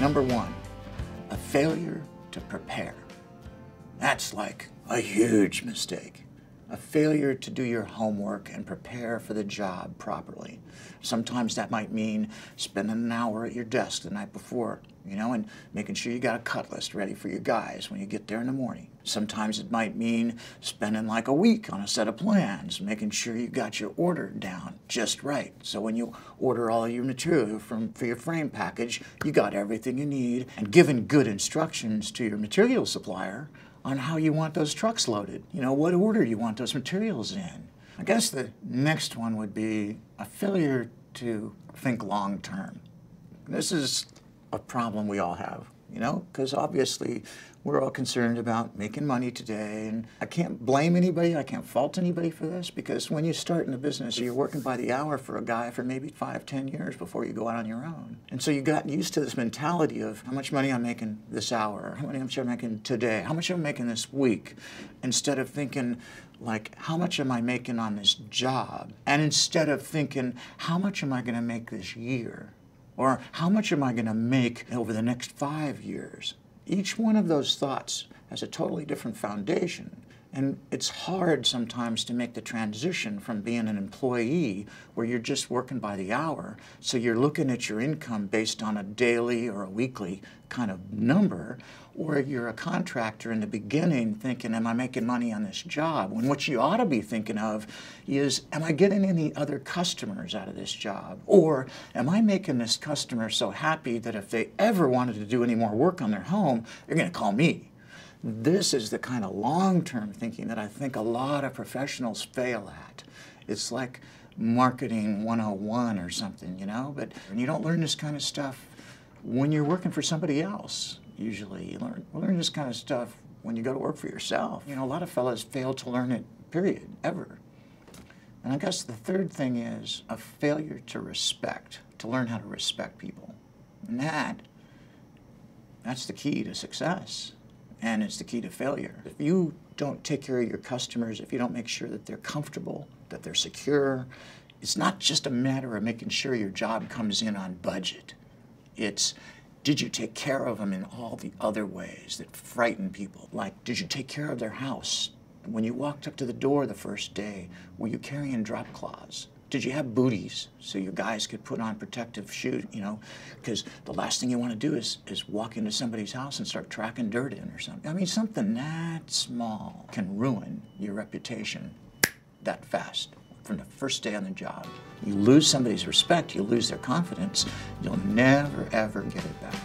Number one, a failure to prepare. That's like a huge mistake. A failure to do your homework and prepare for the job properly. Sometimes that might mean spending an hour at your desk the night before, and making sure you got a cut list ready for your guys when you get there in the morning. Sometimes it might mean spending like a week on a set of plans, making sure you got your order down just right. So when you order all your material for your frame package, you got everything you need, and giving good instructions to your material supplier on how you want those trucks loaded, what order you want those materials in. I guess the next one would be a failure to think long term. This is a problem we all have, because obviously we're all concerned about making money today, and I can't blame anybody, I can't fault anybody for this, because when you start in a business, you're working by the hour for a guy for maybe 5-10 years before you go out on your own. And so you got used to this mentality of how much money I'm making this hour, how much I'm making today, how much I'm making this week, instead of thinking like, how much am I making on this job? And instead of thinking, how much am I gonna make this year? Or how much am I going to make over the next 5 years? Each one of those thoughts has a totally different foundation. And it's hard sometimes to make the transition from being an employee where you're just working by the hour, so you're looking at your income based on a daily or a weekly kind of number, or you're a contractor in the beginning thinking, am I making money on this job? When what you ought to be thinking of is, am I getting any other customers out of this job? Or am I making this customer so happy that if they ever wanted to do any more work on their home, they're going to call me? This is the kind of long-term thinking that I think a lot of professionals fail at. It's like marketing 101 or something, but you don't learn this kind of stuff when you're working for somebody else. Usually you learn this kind of stuff when you go to work for yourself. A lot of fellas fail to learn it, period, ever. And I guess the third thing is a failure to respect, to learn how to respect people. And that's the key to success. And it's the key to failure. If you don't take care of your customers, if you don't make sure that they're comfortable, that they're secure, it's not just a matter of making sure your job comes in on budget. It's, did you take care of them in all the other ways that frighten people? Like, did you take care of their house? When you walked up to the door the first day, were you carrying drop cloths? Did you have booties so your guys could put on protective shoes, because the last thing you want to do is walk into somebody's house and start tracking dirt in or something. I mean, something that small can ruin your reputation that fast from the first day on the job. You lose somebody's respect, you lose their confidence, you'll never, ever get it back.